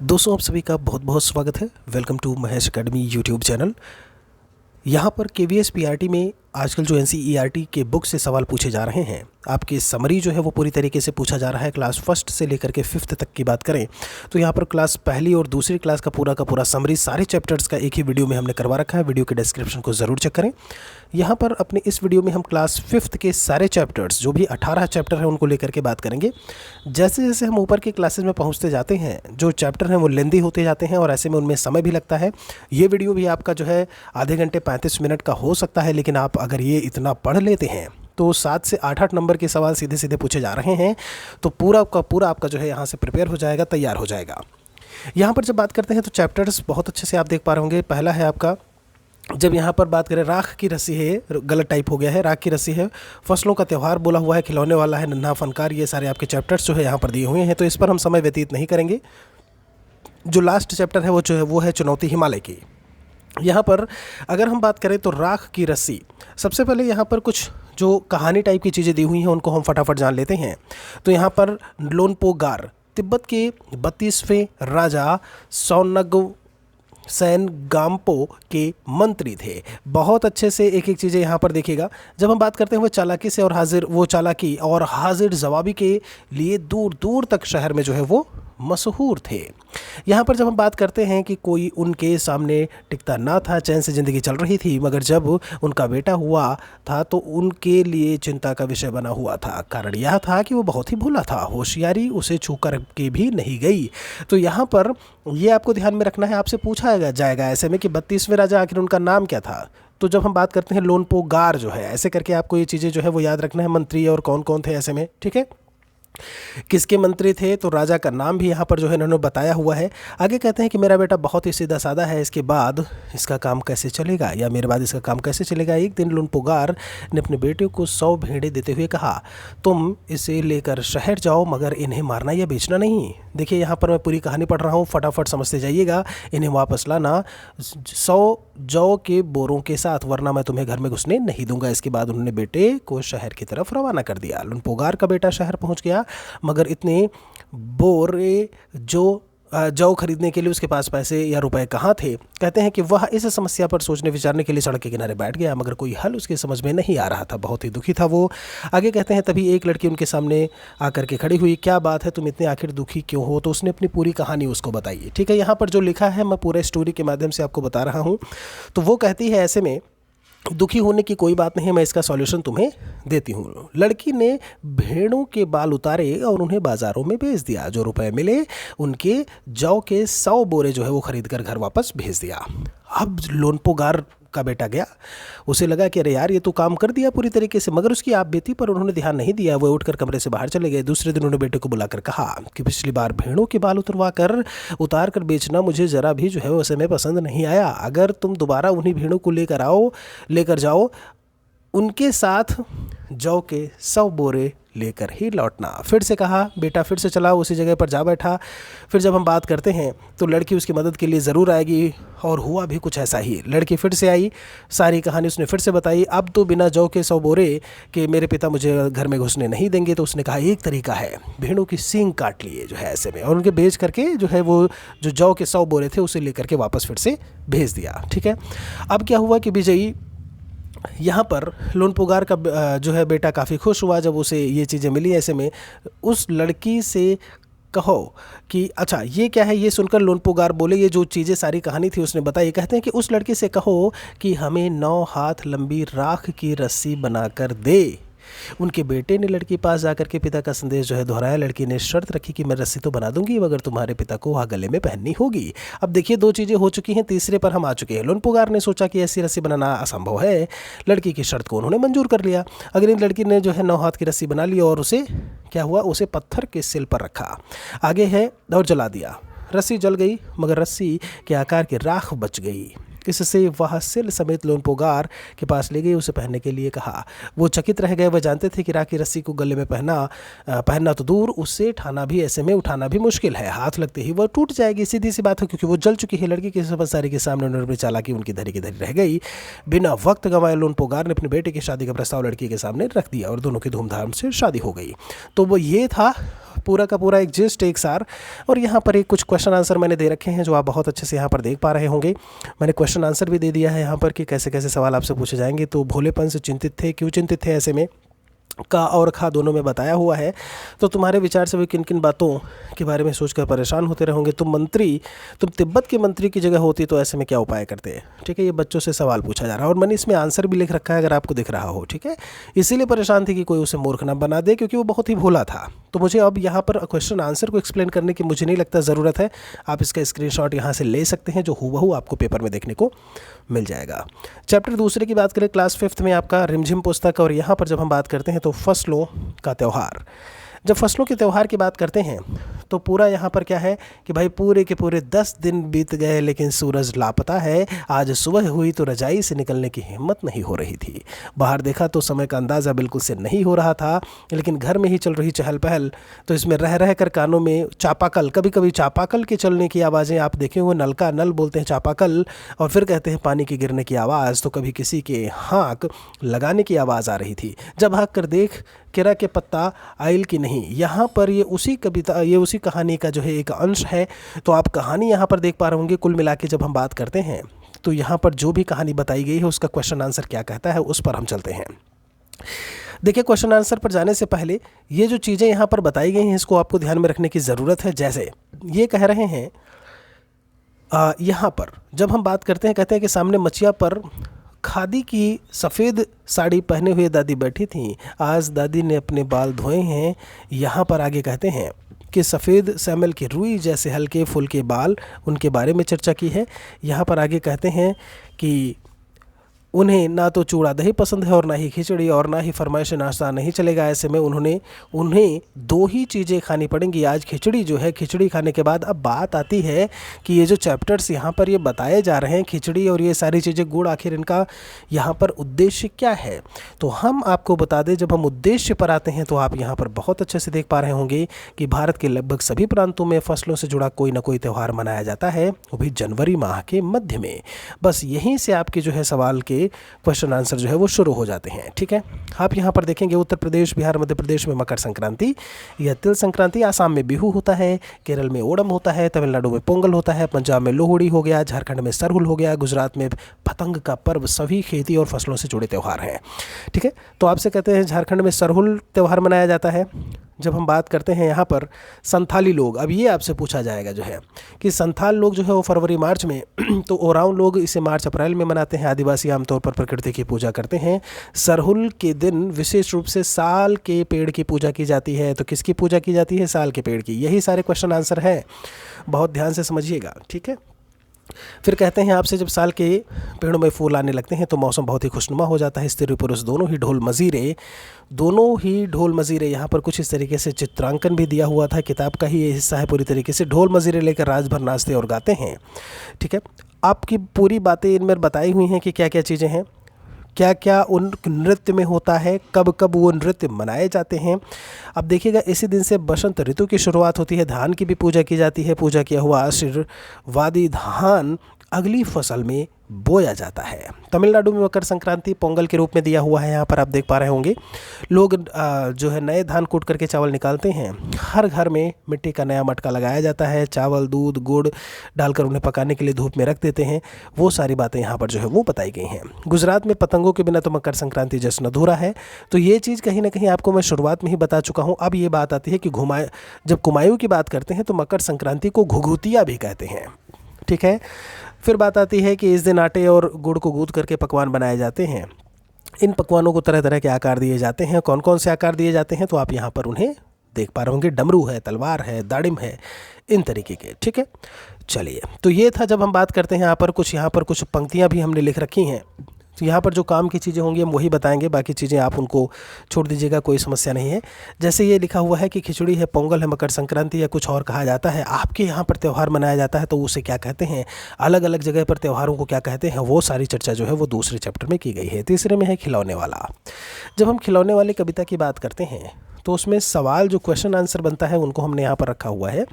दोस्तों आप सभी का बहुत बहुत स्वागत है। Welcome to Mahesh academy YouTube channel. यहाँ पर केवीएस पीआरटी में आजकल जो एनसीईआरटी के बुक से सवाल पूछे जा रहे हैं, आपकी समरी जो है वो पूरी तरीके से पूछा जा रहा है। क्लास फर्स्ट से लेकर के फिफ्थ तक की बात करें तो यहाँ पर क्लास पहली और दूसरी क्लास का पूरा समरी सारे चैप्टर्स का एक ही वीडियो में हमने करवा रखा है। वीडियो के डिस्क्रिप्शन को ज़रूर चेक करें। यहाँ पर अपने इस वीडियो में हम क्लास फिफ्थ के सारे चैप्टर्स, जो भी 18 चैप्टर हैं, उनको लेकर के बात करेंगे। जैसे जैसे हम ऊपर के क्लासेस में पहुँचते जाते हैं, जो चैप्टर हैं वो लेंदी होते जाते हैं और ऐसे में उनमें समय भी लगता है। ये वीडियो भी आपका जो है आधे घंटे 35 मिनट का हो सकता है, लेकिन आप अगर ये इतना पढ़ लेते हैं तो 7 से 8 नंबर के सवाल सीधे सीधे पूछे जा रहे हैं, तो पूरा का पूरा आपका जो है यहाँ से प्रिपेयर हो जाएगा, तैयार हो जाएगा। यहाँ पर जब बात करते हैं तो चैप्टर्स बहुत अच्छे से आप देख पा रहे होंगे। पहला है आपका, जब यहाँ पर बात करें, राख की रस्सी है, गलत टाइप हो गया है, राख की रस्सी है, फसलों का त्यौहार बोला हुआ है, खिलौने वाला है, नन्हा फनकार, ये सारे आपके चैप्टर्स जो है यहाँ पर दिए हुए हैं, तो इस पर हम समय व्यतीत नहीं करेंगे। जो लास्ट चैप्टर है वो जो है वो है चुनौती हिमालय की। यहाँ पर अगर हम बात करें तो राख की रस्सी, सबसे पहले यहाँ पर कुछ जो कहानी टाइप की चीज़ें दी हुई हैं उनको हम फटाफट जान लेते हैं। तो यहाँ पर लोनपो गार तिब्बत के 32वें राजा सौनग सैन गाम्पो के मंत्री थे। बहुत अच्छे से एक एक चीज़ें यहाँ पर देखिएगा। जब हम बात करते हैं वो चालाकी से और चालाकी और हाजिर जवाबी के लिए दूर दूर तक शहर में जो है वो मशहूर थे। यहाँ पर जब हम बात करते हैं कि कोई उनके सामने टिकता ना था, चैन से ज़िंदगी चल रही थी, मगर जब उनका बेटा हुआ था तो उनके लिए चिंता का विषय बना हुआ था। कारण यह था कि वो बहुत ही भोला था, होशियारी उसे छू कर के भी नहीं गई। तो यहाँ पर ये आपको ध्यान में रखना है। आपसे पूछा जाएगा ऐसे में कि 32वें राजा आखिर उनका नाम क्या था। तो जब हम बात करते हैं लोनपो गार जो है, ऐसे करके आपको ये चीज़ें जो है वो याद रखना है, मंत्री और कौन कौन थे ऐसे में, ठीक है। किसके मंत्री थे, तो राजा का नाम भी यहाँ पर जो है इन्होंने बताया हुआ है। आगे कहते हैं कि मेरा बेटा बहुत ही सीधा साधा है, इसके बाद इसका काम कैसे चलेगा, या मेरे बाद इसका काम कैसे चलेगा। एक दिन लोनपोगार ने अपने बेटे को 100 भेड़ें देते हुए कहा, तुम इसे लेकर शहर जाओ, मगर इन्हें मारना या बेचना नहीं। देखिए यहाँ पर मैं पूरी कहानी पढ़ रहा हूँ, फटाफट समझते जाइएगा। इन्हें वापस लाना 100 जौ के बोरों के साथ, वरना मैं तुम्हें घर में घुसने नहीं दूंगा। इसके बाद उन्होंने बेटे को शहर की तरफ रवाना कर दिया। लोनपोगार का बेटा शहर पहुंच गया, मगर इतने बोरे जौ खरीदने के लिए उसके पास पैसे या रुपए कहाँ थे। कहते हैं कि वह इस समस्या पर सोचने विचारने के लिए सड़क के किनारे बैठ गया, मगर कोई हल उसके समझ में नहीं आ रहा था। बहुत ही दुखी था वो। आगे कहते हैं तभी एक लड़की उनके सामने आकर के खड़ी हुई। क्या बात है, तुम इतने आखिर दुखी क्यों हो। तो उसने अपनी पूरी कहानी उसको बताई। ठीक है, यहाँ पर जो लिखा है मैं पूरे स्टोरी के माध्यम से आपको बता रहा हूँ। तो वो कहती है ऐसे में, दुखी होने की कोई बात नहीं, मैं इसका सॉल्यूशन तुम्हें देती हूँ। लड़की ने भेड़ों के बाल उतारे और उन्हें बाज़ारों में बेच दिया। जो रुपए मिले उनके जौ के 100 बोरे जो है वो खरीद कर घर वापस भेज दिया। अब लोनपोगार का बेटा गया, उसे लगा कि अरे यार ये तो काम कर दिया पूरी तरीके से, मगर उसकी आप बीती पर उन्होंने ध्यान नहीं दिया। वो उठकर कमरे से बाहर चले गए। दूसरे दिन उन्होंने बेटे को बुलाकर कहा कि पिछली बार भेड़ों के बाल उतार कर बेचना मुझे ज़रा भी जो है वो समय पसंद नहीं आया। अगर तुम दोबारा उन्हीं भेड़ों को लेकर जाओ, उनके साथ जौ के 100 बोरे लेकर ही लौटना। फिर से कहा, बेटा फिर से चला, उसी जगह पर जा बैठा। फिर जब हम बात करते हैं तो लड़की उसकी मदद के लिए ज़रूर आएगी, और हुआ भी कुछ ऐसा ही। लड़की फिर से आई, सारी कहानी उसने फिर से बताई। अब तो बिना जौ के 100 बोरे के मेरे पिता मुझे घर में घुसने नहीं देंगे। तो उसने कहा एक तरीका है, भेड़ों की सींग काट लिए जो है ऐसे में, और उनके बेच करके जो है वो जो जौ के 100 बोरे थे उसे लेकर के वापस फिर से भेज दिया। ठीक है, अब क्या हुआ कि विजयी यहाँ पर लोनपोगार का जो है बेटा काफ़ी खुश हुआ जब उसे ये चीज़ें मिली। ऐसे में उस लड़की से कहो कि अच्छा ये क्या है। ये सुनकर लोनपोगार बोले, ये जो चीज़ें सारी कहानी थी उसने बताई। कहते हैं कि उस लड़की से कहो कि हमें 9 हाथ लंबी राख की रस्सी बनाकर दे। उनके बेटे ने लड़की पास जाकर के पिता का संदेश जो है दोहराया। लड़की ने शर्त रखी कि मैं रस्सी तो बना दूंगी, मगर तुम्हारे पिता को वहाँ गले में पहननी होगी। अब देखिए 2 चीज़ें हो चुकी हैं, तीसरे पर हम आ चुके हैं। लोनपोगार ने सोचा कि ऐसी रस्सी बनाना असंभव है। लड़की की शर्त को उन्होंने मंजूर कर लिया। अगली लड़की ने जो है 9 हाथ की रस्सी बना ली, और उसे क्या हुआ, उसे पत्थर के सिल पर रखा, आगे है, और जला दिया। रस्सी जल गई, मगर रस्सी के आकार की राख बच गई। इससे वह सिल समेत लोनपोगार के पास ले गई, उसे पहनने के लिए कहा। वो चकित रह गए। वह जानते थे कि राख की रस्सी को गले में पहनना तो दूर, उससे उठाना भी मुश्किल है। हाथ लगते ही वह टूट जाएगी, सीधी सी बात है, क्योंकि वो जल चुकी है। लड़की की समझदारी के सामने उन्होंने चालाकी उनकी धरी की धरी रह गई। बिना वक्त गंवाए लोनपोगार ने अपने बेटे की शादी का प्रस्ताव लड़की के सामने रख दिया, और दोनों की धूमधाम से शादी हो गई। तो वो ये था पूरा का पूरा एक जिस्ट, एक सार। और यहाँ पर एक कुछ क्वेश्चन आंसर मैंने दे रखे हैं जो आप बहुत अच्छे से यहाँ पर देख पा रहे होंगे। मैंने क्वेश्चन आंसर भी दे दिया है यहाँ पर कि कैसे कैसे सवाल आपसे पूछे जाएंगे। तो भोलेपन से चिंतित थे, क्यों चिंतित थे, ऐसे में का और खा दोनों में बताया हुआ है। तो तुम्हारे विचार से भी किन किन बातों के बारे में सोचकर परेशान होते रहोगे। तुम तिब्बत के मंत्री की जगह होती तो ऐसे में क्या उपाय करते। ठीक है, ये बच्चों से सवाल पूछा जा रहा है और मैंने इसमें आंसर भी लिख रखा है अगर आपको दिख रहा हो। ठीक है, इसीलिए परेशान थी कि कोई उसे मूर्ख ना बना दे, क्योंकि वो बहुत ही भोला था। तो मुझे अब यहाँ पर क्वेश्चन आंसर को एक्सप्लेन करने की मुझे नहीं लगता ज़रूरत है। आप इसका स्क्रीनशॉट यहाँ से ले सकते हैं जो हूबहू आपको पेपर में देखने को मिल जाएगा। चैप्टर दूसरे की बात करें, क्लास 5th में आपका रिमझिम पुस्तक। और यहाँ पर जब हम बात करते हैं तो फसलों का त्यौहार। जब फसलों के त्यौहार की बात करते हैं तो पूरा यहाँ पर क्या है कि भाई पूरे के पूरे 10 दिन बीत गए लेकिन सूरज लापता है। आज सुबह हुई तो रजाई से निकलने की हिम्मत नहीं हो रही थी। बाहर देखा तो समय का अंदाज़ा बिल्कुल से नहीं हो रहा था, लेकिन घर में ही चल रही चहल पहल तो इसमें रह रह कर कानों में चापाकल, कभी कभी चापाकल के चलने की आवाज़ें आप देखे हुए, नल बोलते हैं चापाकल, और फिर कहते हैं पानी के गिरने की आवाज़। तो कभी किसी के हाँक लगाने की आवाज़ आ रही थी। जब हाँक कर देख केरा के पत्ता आइल की नहीं। यहाँ पर ये उसी कहानी का जो है एक अंश है। तो आप कहानी यहाँ पर देख पा रहे होंगे। कुल मिला के जब हम बात करते हैं तो यहाँ पर जो भी कहानी बताई गई है उसका क्वेश्चन आंसर क्या कहता है उस पर हम चलते हैं। देखिए, क्वेश्चन आंसर पर जाने से पहले ये जो चीज़ें यहाँ पर बताई गई हैं इसको आपको ध्यान में रखने की ज़रूरत है। जैसे ये कह रहे हैं यहाँ पर जब हम बात करते हैं, कहते हैं कि सामने मचिया पर खादी की सफ़ेद साड़ी पहने हुए दादी बैठी थीं। आज दादी ने अपने बाल धोए हैं। यहाँ पर आगे कहते हैं कि सफ़ेद सैमल के रुई जैसे हल्के फुल्के बाल, उनके बारे में चर्चा की है। यहाँ पर आगे कहते हैं कि उन्हें ना तो चूड़ा दही पसंद है और ना ही खिचड़ी और ना ही फरमाइश नाश्ता नहीं चलेगा। ऐसे में उन्हें 2 ही चीज़ें खानी पड़ेंगी आज, खिचड़ी जो है। खिचड़ी खाने के बाद अब बात आती है कि ये जो चैप्टर्स यहाँ पर ये बताए जा रहे हैं, खिचड़ी और ये सारी चीज़ें, गुड़, आखिर इनका यहाँ पर उद्देश्य क्या है। तो हम आपको बता दें, जब हम उद्देश्य पर आते हैं तो आप यहाँ पर बहुत अच्छे से देख पा रहे होंगे कि भारत के लगभग सभी प्रांतों में फसलों से जुड़ा कोई ना कोई त्यौहार मनाया जाता है, वो भी जनवरी माह के मध्य में। बस यहीं से आपके जो है सवाल के क्वेश्चन आंसर जो है वो शुरू हो जाते हैं। ठीक है, आप यहाँ पर देखेंगे उत्तर प्रदेश, बिहार, मध्य प्रदेश में मकर संक्रांति या तिल संक्रांति, आसाम में बिहू होता है, केरल में ओणम होता है, तमिलनाडु में पोंगल होता है, पंजाब में लोहड़ी हो गया, झारखंड में सरहुल हो गया, गुजरात में पतंग का पर्व। सभी खेती और फसलों से जुड़े त्यौहार हैं। ठीक है, तो आपसे कहते हैं झारखंड में सरहुल त्यौहार मनाया जाता है। जब हम बात करते हैं यहाँ पर संथाली लोग, अब ये आपसे पूछा जाएगा जो है कि संथाल लोग जो है वो फरवरी मार्च में तो ओरांव लोग इसे मार्च अप्रैल में मनाते हैं। आदिवासी आमतौर पर प्रकृति की पूजा करते हैं। सरहुल के दिन विशेष रूप से साल के पेड़ की पूजा की जाती है। तो किसकी पूजा की जाती है? साल के पेड़ की। यही सारे क्वेश्चन आंसर हैं, बहुत ध्यान से समझिएगा। ठीक है, फिर कहते हैं आपसे जब साल के पेड़ों में फूल आने लगते हैं तो मौसम बहुत ही खुशनुमा हो जाता है। स्त्री पुरुष दोनों ही ढोल मजीरे यहाँ पर कुछ इस तरीके से चित्रांकन भी दिया हुआ था, किताब का ही ये हिस्सा है पूरी तरीके से। ढोल मजीरे लेकर रात भर नाचते और गाते हैं। ठीक है, आपकी पूरी बातें इनमें बताई हुई हैं कि क्या क्या चीज़ें हैं, क्या क्या उन नृत्य में होता है, कब कब वो नृत्य मनाए जाते हैं। अब देखिएगा, इसी दिन से बसंत ऋतु की शुरुआत होती है। धान की भी पूजा की जाती है। पूजा किया हुआ आशीर्वादी धान अगली फसल में बोया जाता है। तमिलनाडु में मकर संक्रांति पोंगल के रूप में दिया हुआ है। यहाँ पर आप देख पा रहे होंगे लोग जो है नए धान कूट करके चावल निकालते हैं। हर घर में मिट्टी का नया मटका लगाया जाता है। चावल, दूध, गुड़ डालकर उन्हें पकाने के लिए धूप में रख देते हैं। वो सारी बातें यहाँ पर जो है वो बताई गई हैं। गुजरात में पतंगों के बिना तो मकर संक्रांति जश्न अधूरा है। तो ये चीज़ कहीं ना कहीं आपको मैं शुरुआत में ही बता चुका हूँ। अब ये बात आती है कि जब कुमायूं की बात करते हैं तो मकर संक्रांति को घुघुतिया भी कहते हैं। ठीक है, फिर बात आती है कि इस दिन आटे और गुड़ को गूंथ करके पकवान बनाए जाते हैं। इन पकवानों को तरह तरह के आकार दिए जाते हैं। कौन कौन से आकार दिए जाते हैं तो आप यहाँ पर उन्हें देख पा रहे होंगे। डमरू है, तलवार है, दाड़िम है, इन तरीके के। ठीक है, चलिए, तो ये था जब हम बात करते हैं। यहाँ पर कुछ पंक्तियाँ भी हमने लिख रखी हैं। तो यहाँ पर जो काम की चीज़ें होंगी हम वही बताएंगे, बाकी चीज़ें आप उनको छोड़ दीजिएगा, कोई समस्या नहीं है। जैसे ये लिखा हुआ है कि खिचड़ी है, पोंगल है, मकर संक्रांति या कुछ और कहा जाता है। आपके यहाँ पर त्यौहार मनाया जाता है तो उसे क्या कहते हैं, अलग अलग जगह पर त्योहारों को क्या कहते हैं, वो सारी चर्चा जो है वो दूसरे चैप्टर में की गई है। तीसरे में है खिलौने वाला। जब हम खिलौने वाली कविता की बात करते हैं तो उसमें सवाल जो क्वेश्चन आंसर बनता है उनको हमने यहाँ पर रखा हुआ है।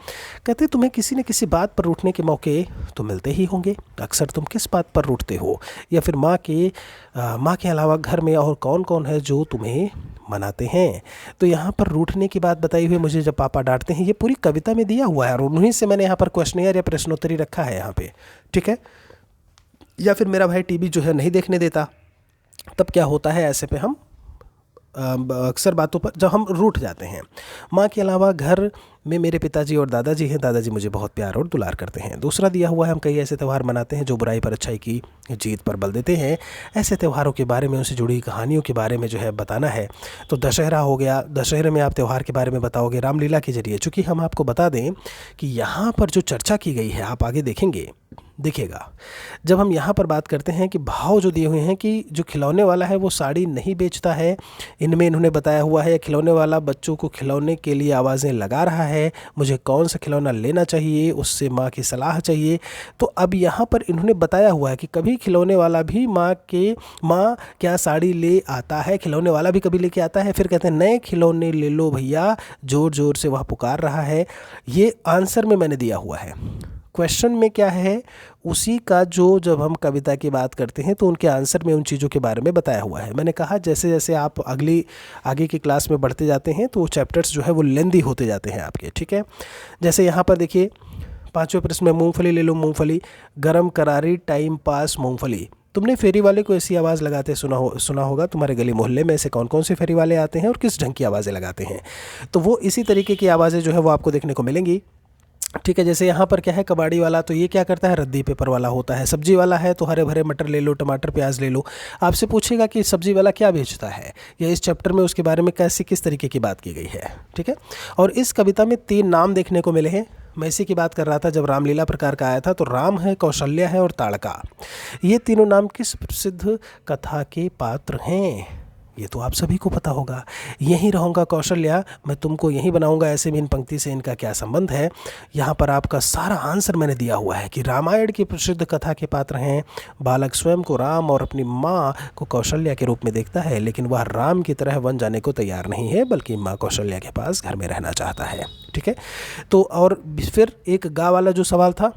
कहते हैं तुम्हें किसी न किसी बात पर रूठने के मौके तो मिलते ही होंगे। अक्सर तुम किस बात पर रूठते हो, या फिर माँ के अलावा घर में और कौन कौन है जो तुम्हें मनाते हैं। तो यहाँ पर रूठने की बात बताई हुई मुझे जब पापा डांटते हैं, ये पूरी कविता में दिया हुआ है और उन्हीं से मैंने यहाँ पर क्वेश्चनियर या प्रश्नोत्तरी रखा है यहाँ पे, ठीक है। या फिर मेरा भाई टीवी जो है नहीं देखने देता, तब क्या होता है, ऐसे पे हम अक्सर बातों पर जब हम रूठ जाते हैं। माँ के अलावा घर में मेरे पिताजी और दादाजी हैं। दादाजी मुझे बहुत प्यार और दुलार करते हैं। दूसरा दिया हुआ है, हम कई ऐसे त्यौहार मनाते हैं जो बुराई पर अच्छाई की जीत पर बल देते हैं। ऐसे त्यौहारों के बारे में, उनसे जुड़ी कहानियों के बारे में जो है बताना है। तो दशहरा हो गया, दशहरे में आप त्यौहार के बारे में बताओगे रामलीला के जरिए। चूँकि हम आपको बता दें कि यहाँ पर जो चर्चा की गई है, आप आगे देखेंगे, देखिएगा, जब हम यहाँ पर बात करते हैं कि भाव जो दिए हुए हैं कि जो खिलौने वाला है वो साड़ी नहीं बेचता है, इनमें इन्होंने बताया हुआ है खिलौने वाला बच्चों को खिलौने के लिए आवाज़ें लगा रहा है, मुझे कौन सा खिलौना लेना चाहिए, उससे माँ की सलाह चाहिए। तो अब यहाँ पर इन्होंने बताया हुआ है कि कभी खिलौने वाला भी माँ क्या साड़ी ले आता है, खिलौने वाला भी कभी लेके आता है। फिर कहते हैं नए खिलौने ले लो भैया, ज़ोर ज़ोर से वह पुकार रहा है। ये आंसर में मैंने दिया हुआ है। क्वेश्चन में क्या है, उसी का जो जब हम कविता की बात करते हैं तो उनके आंसर में उन चीज़ों के बारे में बताया हुआ है। मैंने कहा जैसे जैसे आप आगे की क्लास में बढ़ते जाते हैं तो चैप्टर्स जो है वो लेंदी होते जाते हैं आपके, ठीक है। जैसे यहाँ पर देखिए 5वें प्रश्न में, मूंगफली ले लो मूंगफली, गरम करारी टाइम पास मूंगफली। तुमने फेरी वाले को ऐसी आवाज़ लगाते सुना होगा। तुम्हारे गली मोहल्ले में ऐसे कौन कौन से फेरी वाले आते हैं और किस ढंग की आवाज़ें लगाते हैं। तो वो इसी तरीके की आवाज़ें जो है वो आपको देखने को मिलेंगी, ठीक है। जैसे यहाँ पर क्या है, कबाड़ी वाला, तो ये क्या करता है, रद्दी पेपर वाला होता है। सब्जी वाला है तो हरे भरे मटर ले लो, टमाटर प्याज ले लो। आपसे पूछेगा कि सब्जी वाला क्या बेचता है, या इस चैप्टर में उसके बारे में किस तरीके की बात की गई है, ठीक है। और इस कविता में 3 नाम देखने को मिले हैं। मैं इसी की बात कर रहा था जब रामलीला प्रकार का आया था। तो राम है, कौशल्या है और ताड़का। ये तीनों नाम किस प्रसिद्ध कथा के पात्र हैं, ये तो आप सभी को पता होगा। यहीं रहूँगा कौशल्या, मैं तुमको यहीं बनाऊंगा, ऐसे में इन पंक्ति से इनका क्या संबंध है। यहाँ पर आपका सारा आंसर मैंने दिया हुआ है कि रामायण की प्रसिद्ध कथा के पात्र हैं। बालक स्वयं को राम और अपनी माँ को कौशल्या के रूप में देखता है, लेकिन वह राम की तरह वन जाने को तैयार नहीं है, बल्कि माँ कौशल्या के पास घर में रहना चाहता है, ठीक है। तो और फिर एक गा वाला जो सवाल था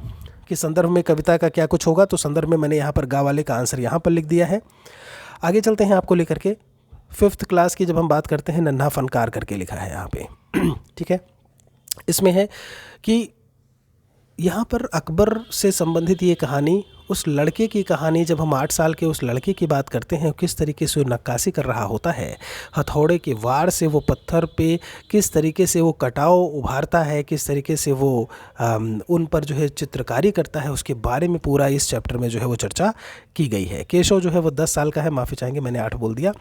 कि संदर्भ में कविता का क्या कुछ होगा, तो संदर्भ में मैंने यहाँ पर गा वाले का आंसर यहाँ पर लिख दिया है। आगे चलते हैं आपको लेकर के 5th क्लास की। जब हम बात करते हैं, नन्हा फनकार करके लिखा है यहाँ पे, ठीक है। इसमें है कि यहाँ पर अकबर से संबंधित ये कहानी, उस लड़के की कहानी, जब हम 8 साल के उस लड़के की बात करते हैं, किस तरीके से वो नक्काशी कर रहा होता है, हथौड़े के वार से वो पत्थर पे किस तरीके से वो कटाव उभारता है, किस तरीके से वो उन पर जो है चित्रकारी करता है, उसके बारे में पूरा इस चैप्टर में जो है वो चर्चा की गई है। केशव जो है वो 10 साल का है, माफ़ी चाहेंगे मैंने 8 बोल दिया।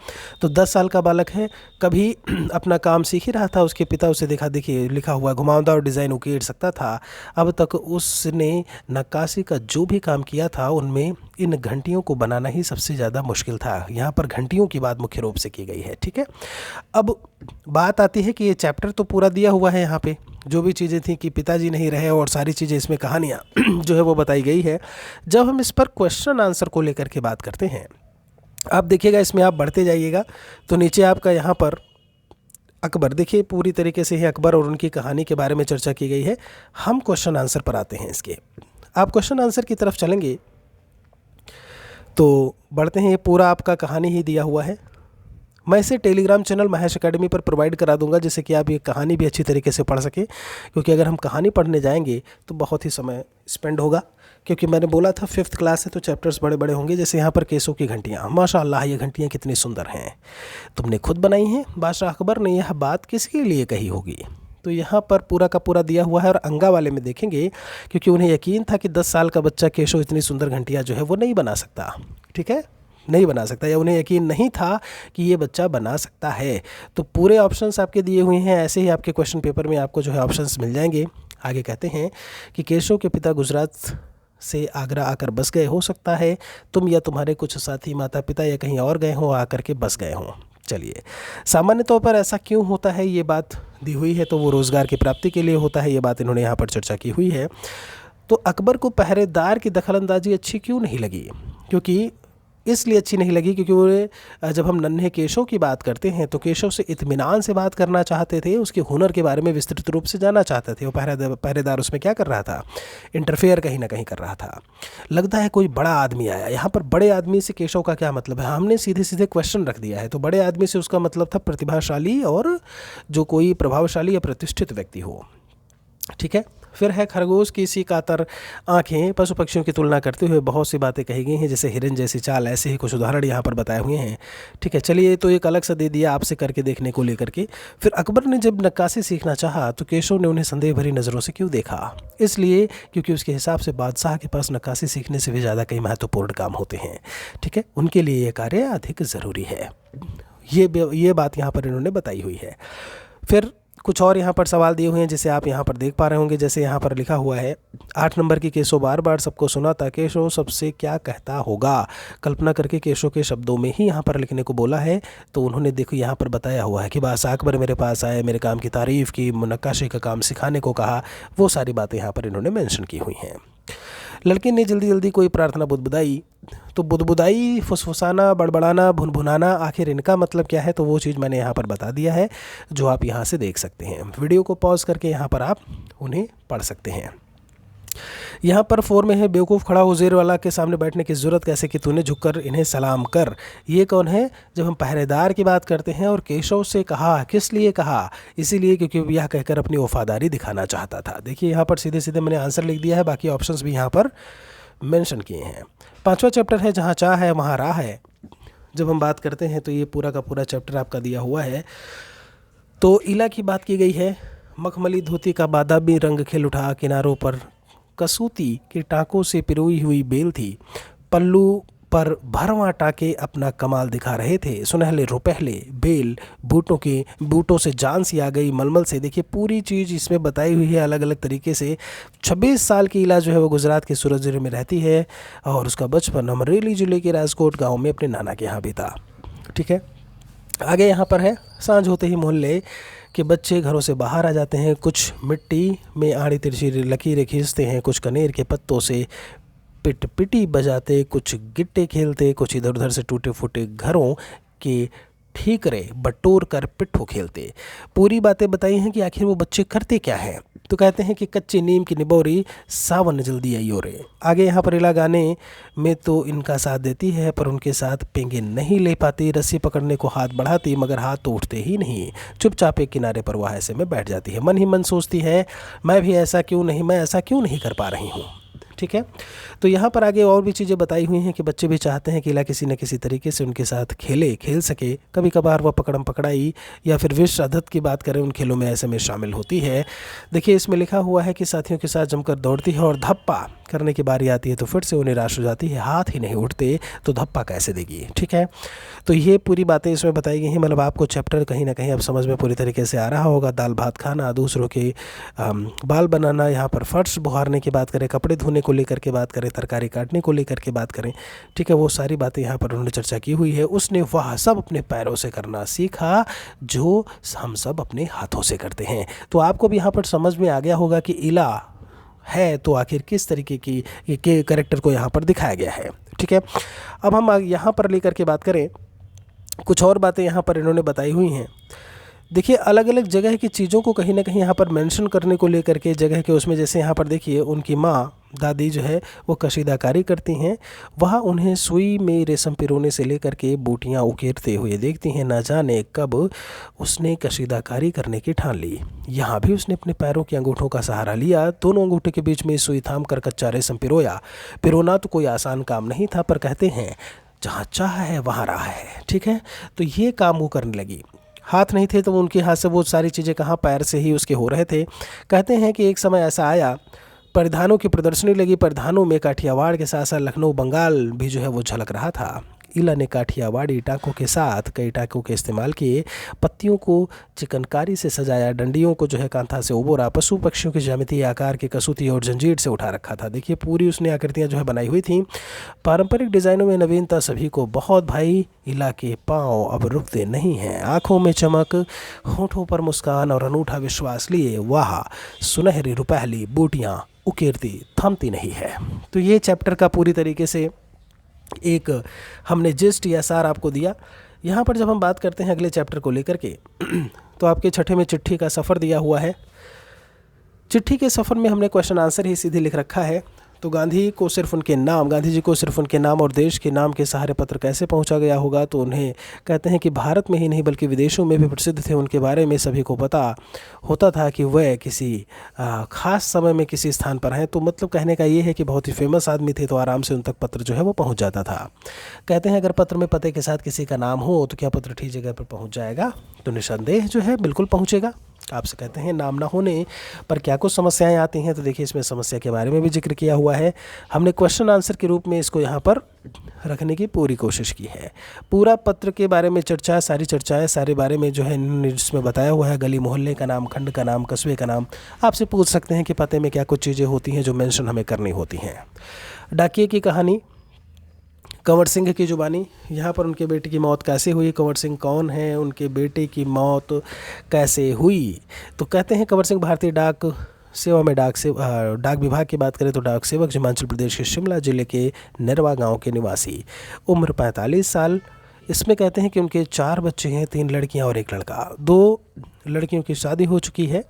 तो 10 साल का बालक है, कभी अपना काम सीख ही रहा था। उसके पिता उसे देखिए लिखा हुआ, घुमावदार डिज़ाइन उकेर सकता था। अब तक उसने नक्काशी का जो भी काम किया था, उनमें इन घंटियों को बनाना ही सबसे ज़्यादा मुश्किल था। यहाँ पर घंटियों की बात मुख्य रूप से की गई है, ठीक है। अब बात आती है कि ये चैप्टर तो पूरा दिया हुआ है, यहाँ पे जो भी चीज़ें थी कि पिताजी नहीं रहे और सारी चीज़ें इसमें कहानियाँ जो है वो बताई गई है। जब हम इस पर क्वेश्चन आंसर को लेकर के बात करते हैं, आप देखिएगा, इसमें आप बढ़ते जाइएगा तो नीचे आपका यहाँ पर अकबर, देखिए पूरी तरीके से ही अकबर और उनकी कहानी के बारे में चर्चा की गई है। हम क्वेश्चन आंसर पर आते हैं इसके। आप क्वेश्चन आंसर की तरफ चलेंगे तो बढ़ते हैं। ये पूरा आपका कहानी ही दिया हुआ है। मैं इसे टेलीग्राम चैनल महेश एकेडमी पर प्रोवाइड करा दूंगा, जिससे कि आप ये कहानी भी अच्छी तरीके से पढ़ सकें, क्योंकि अगर हम कहानी पढ़ने जाएंगे तो बहुत ही समय स्पेंड होगा। क्योंकि मैंने बोला था 5th क्लास है तो चैप्टर्स बड़े बड़े होंगे। जैसे यहाँ पर केसों की घंटियाँ, माशाअल्लाह ये घंटियाँ कितनी सुंदर हैं, तुमने खुद बनाई हैं। बादशाह अकबर ने यह बात किसके लिए कही होगी, तो यहाँ पर पूरा का पूरा दिया हुआ है। और अंगा वाले में देखेंगे, क्योंकि उन्हें यकीन था कि 10 साल का बच्चा केशव इतनी सुंदर घंटियाँ जो है वो नहीं बना सकता, ठीक है, नहीं बना सकता, या उन्हें यकीन नहीं था कि ये बच्चा बना सकता है। तो पूरे ऑप्शंस आपके दिए हुए हैं, ऐसे ही आपके क्वेश्चन पेपर में आपको जो है ऑप्शंस मिल जाएंगे। आगे कहते हैं कि केशव के पिता गुजरात से आगरा आकर बस गए, हो सकता है तुम या तुम्हारे कुछ साथी माता पिता या कहीं और गए हों, आकर के बस गए हों। चलिए, सामान्य तौर पर ऐसा क्यों होता है, ये बात दी हुई है, तो वो रोज़गार की प्राप्ति के लिए होता है, ये बात इन्होंने यहाँ पर चर्चा की हुई है। तो अकबर को पहरेदार की दखलंदाजी अच्छी क्यों नहीं लगी, क्योंकि इसलिए अच्छी नहीं लगी क्योंकि वो जब हम नन्हे केशव की बात करते हैं तो केशव से इत्मीनान से बात करना चाहते थे, उसके हुनर के बारे में विस्तृत रूप से जानना चाहते थे। वो पहरेदार उसमें क्या कर रहा था, इंटरफेयर कहीं ना कहीं कर रहा था। लगता है कोई बड़ा आदमी आया। यहाँ पर बड़े आदमी से केशव का क्या मतलब है, हमने सीधे सीधे क्वेश्चन रख दिया है। तो बड़े आदमी से उसका मतलब था प्रतिभाशाली और जो कोई प्रभावशाली या प्रतिष्ठित व्यक्ति हो। ठीक है। फिर है खरगोश की सी कातर आंखें, पशु पक्षियों की तुलना करते हुए बहुत सी बातें कही गई हैं, जैसे हिरन जैसी चाल। ऐसे ही कुछ उदाहरण यहाँ पर बताए हुए हैं। ठीक है, चलिए तो एक अलग सा दे दिया आपसे करके देखने को लेकर के। फिर अकबर ने जब नक्काशी सीखना चाहा तो केशव ने उन्हें संदेह भरी नज़रों से क्यों देखा? इसलिए क्योंकि उसके हिसाब से बादशाह के पास नक्काशी सीखने से भी ज़्यादा कई महत्वपूर्ण काम होते हैं। ठीक है, उनके लिए ये कार्य अधिक ज़रूरी है। ये बात यहाँ पर इन्होंने बताई हुई है। फिर कुछ और यहाँ पर सवाल दिए हुए हैं जिसे आप यहाँ पर देख पा रहे होंगे। जैसे यहाँ पर लिखा हुआ है 8 नंबर की, केशव बार बार सबको सुनाता, केशव सबसे क्या कहता होगा? कल्पना करके केशव के शब्दों में ही यहाँ पर लिखने को बोला है। तो उन्होंने देखो यहाँ पर बताया हुआ है कि बादशाह अकबर मेरे पास आए, मेरे काम की तारीफ़ की, नक्काशी का काम सिखाने को कहा। वो सारी बातें यहाँ पर इन्होंने मेंशन की हुई हैं। लड़के ने जल्दी जल्दी कोई प्रार्थना बुदबुदाई। तो बुदबुदाई, फुसफुसाना, बड़बड़ाना, भुनभुनाना, आखिर इनका मतलब क्या है? तो वो चीज़ मैंने यहाँ पर बता दिया है, जो आप यहाँ से देख सकते हैं। वीडियो को पॉज करके यहाँ पर आप उन्हें पढ़ सकते हैं। यहाँ पर 4 में है, बेवकूफ़ खड़ा उज़ेर वाला के सामने बैठने की ज़रूरत कैसे कि तूने झुककर इन्हें सलाम कर। ये कौन है? जब हम पहरेदार की बात करते हैं। और केशव से कहा, किस लिए कहा? इसीलिए क्योंकि यह कहकर अपनी वफादारी दिखाना चाहता था। देखिए यहाँ पर सीधे सीधे मैंने आंसर लिख दिया है, बाकी ऑप्शंस भी यहाँ पर मेंशन किए हैं। 5वां चैप्टर है, जहाँ चाह है वहाँ राह है। जब हम बात करते हैं तो ये पूरा का पूरा चैप्टर आपका दिया हुआ है। तो इला की बात की गई है। मखमली धोती का बादामी रंग खिल उठा, किनारों पर कसूती के टाँकों से पिरोई हुई बेल थी। पल्लू पर भरवां टाके अपना कमाल दिखा रहे थे। सुनहले रुपहले बेल बूटों से जान सी आ गई मलमल से। देखिए पूरी चीज़ इसमें बताई हुई है अलग अलग तरीके से। 26 साल की इला जो है वो गुजरात के सूरत जिले में रहती है और उसका बचपन अमरेली जिले के राजकोट गाँव में अपने नाना के यहाँ भी था। ठीक है, आगे यहाँ पर है, सांझ होते ही मोहल्ले के बच्चे घरों से बाहर आ जाते हैं। कुछ मिट्टी में आड़ी तिरछी लकीरें खींचते हैं, कुछ कनेर के पत्तों से पिटी बजाते, कुछ गिट्टे खेलते, कुछ इधर उधर से टूटे फूटे घरों के ठीकरे बटोर कर पिट्ठू खेलते। पूरी बातें बताई हैं कि आखिर वो बच्चे करते क्या हैं। तो कहते हैं कि कच्चे नीम की निबोरी सावन जल्दी आई रे। आगे यहाँ पर इला गाने में तो इनका साथ देती है, पर उनके साथ पेंगे नहीं ले पाती। रस्सी पकड़ने को हाथ बढ़ाती मगर हाथ तो उठते ही नहीं। चुपचाप एक किनारे पर वह ऐसे में बैठ जाती है। मन ही मन सोचती है, मैं ऐसा क्यों नहीं कर पा रही हूँ। ठीक है, तो यहाँ पर आगे और भी चीज़ें बताई हुई हैं कि बच्चे भी चाहते हैं कि इला किसी न किसी तरीके से उनके साथ खेल सके। कभी कभार वह पकड़म पकड़ाई या फिर विश्व अदत की बात करें, उन खेलों में ऐसे में शामिल होती है। देखिए इसमें लिखा हुआ है कि साथियों के साथ जमकर दौड़ती है और धप्पा करने की बारी आती है तो फिर से वो निराश हो जाती है। हाथ ही नहीं उठते तो धप्पा कैसे देगी। ठीक है, तो ये पूरी बातें इसमें बताई गई हैं। मतलब आपको चैप्टर कहीं ना कहीं अब समझ में पूरी तरीके से आ रहा होगा। दाल भात खाना, दूसरों के बाल बनाना, यहाँ पर फर्श बुहारने की बात करें, कपड़े धोने को लेकर के बात करें, तरकारी काटने को लेकर के बात करें। ठीक है, वो सारी बातें यहाँ पर उन्होंने चर्चा की हुई है। उसने वह सब अपने पैरों से करना सीखा जो हम सब अपने हाथों से करते हैं। तो आपको भी यहाँ पर समझ में आ गया होगा कि इला है तो आखिर किस तरीके की के कैरेक्टर को यहाँ पर दिखाया गया है। ठीक है, अब हम यहाँ पर लेकर के बात करें, कुछ और बातें यहाँ पर इन्होंने बताई हुई हैं। देखिए अलग अलग जगह की चीज़ों को कहीं ना कहीं यहाँ पर मेंशन करने को लेकर के जगह के उसमें, जैसे यहाँ पर देखिए उनकी माँ दादी जो है वो कशीदाकारी करती हैं। वह उन्हें सुई में रेशम पिरोने से लेकर के बूटियाँ उकेरते हुए देखती हैं। ना जाने कब उसने कशीदाकारी करने की ठान ली। यहाँ भी उसने अपने पैरों के अंगूठों का सहारा लिया। दोनों अंगूठे के बीच में सुई थाम कर कच्चा रेशम पिरोया। पिरोना तो कोई आसान काम नहीं था, पर कहते हैं जहाँ चाह है वहाँ राह है। ठीक है, तो ये काम वो करने लगी। हाथ नहीं थे तो उनके हाथ से वो सारी चीज़ें कहाँ, पैर से ही उसके हो रहे थे। कहते हैं कि एक समय ऐसा आया, परिधानों की प्रदर्शनी लगी। परिधानों में काठियावाड़ के साथ साथ लखनऊ बंगाल भी जो है वो झलक रहा था। इला ने काठियावाड़ी टाँकों के साथ कई टाँकों के इस्तेमाल किए। पत्तियों को चिकनकारी से सजाया, डंडियों को जो है कांथा से उबोरा, पशु पक्षियों के ज्यामितीय आकार के कसूती और जंजीर से उठा रखा था। देखिए पूरी उसने आकृतियाँ जो है बनाई हुई थी। पारंपरिक डिज़ाइनों में नवीनता सभी को बहुत भाई। इला के पाँव अब रुकते नहीं हैं। आँखों में चमक, होठों पर मुस्कान और अनूठा विश्वास लिए वाह सुनहरी रुपहली बूटियाँ उकेरती थमती नहीं है। तो ये चैप्टर का पूरी तरीके से एक हमने जिस्ट या सार आपको दिया। यहाँ पर जब हम बात करते हैं अगले चैप्टर को लेकर के तो आपके छठे में चिट्ठी का सफ़र दिया हुआ है। चिट्ठी के सफ़र में हमने क्वेश्चन आंसर ही सीधे लिख रखा है। तो गांधी जी को सिर्फ उनके नाम और देश के नाम के सहारे पत्र कैसे पहुंचा गया होगा, तो उन्हें कहते हैं कि भारत में ही नहीं बल्कि विदेशों में भी प्रसिद्ध थे। उनके बारे में सभी को पता होता था कि वह किसी ख़ास समय में किसी स्थान पर हैं। तो मतलब कहने का ये है कि बहुत ही फेमस आदमी थे, तो आराम से उन तक पत्र जो है वो पहुँच जाता था। कहते हैं अगर पत्र में पते के साथ किसी का नाम हो तो क्या पत्र ठीक जगह पर पहुँच जाएगा? तो निस्संदेह जो है बिल्कुल पहुँचेगा। आपसे कहते हैं नाम ना होने पर क्या कुछ समस्याएं आती हैं, तो देखिए इसमें समस्या के बारे में भी जिक्र किया हुआ है। हमने क्वेश्चन आंसर के रूप में इसको यहाँ पर रखने की पूरी कोशिश की है। पूरा पत्र के बारे में सारी चर्चाएं सारे बारे में जो है इसमें बताया हुआ है। गली मोहल्ले का नाम, खंड का नाम, कस्बे का नाम। आपसे पूछ सकते हैं कि पते में क्या कुछ चीज़ें होती हैं जो मेंशन हमें करनी होती हैं। डाकिये की कहानी, कंवर सिंह की जुबानी, यहाँ पर उनके बेटे की मौत कैसे हुई, कंवर सिंह कौन है, उनके बेटे की मौत कैसे हुई। तो कहते हैं कंवर सिंह भारतीय डाक सेवा में डाक विभाग की बात करें तो डाक सेवक, हिमाचल प्रदेश के शिमला जिले के नरवा गांव के निवासी, उम्र 45 साल। इसमें कहते हैं कि उनके 4 बच्चे हैं, 3 लड़कियां और 1 लड़का। 2 लड़कियों की शादी हो चुकी है।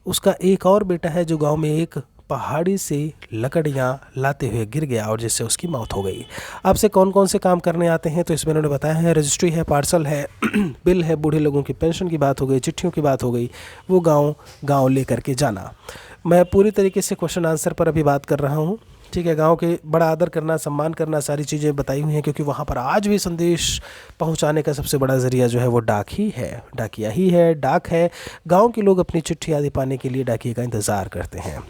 उसका एक और बेटा है जो गाँव में एक पहाड़ी से लकड़ियाँ लाते हुए गिर गया और जिससे उसकी मौत हो गई। आपसे कौन कौन से काम करने आते हैं, तो इसमें उन्होंने बताया है रजिस्ट्री है, पार्सल है, बिल है, बूढ़े लोगों की पेंशन की बात हो गई, चिट्ठियों की बात हो गई, वो गांव ले करके जाना। मैं पूरी तरीके से क्वेश्चन आंसर पर अभी बात कर रहा हूँ, ठीक है। गांव के बड़ा आदर करना, सम्मान करना, सारी चीज़ें बताई हुई हैं, क्योंकि वहाँ पर आज भी संदेश पहुँचाने का सबसे बड़ा ज़रिया जो है वो डाक ही है, डाकिया ही है, डाक है। गाँव के लोग अपनी चिट्ठी आदि पाने के लिए डाकिए का इंतज़ार करते हैं,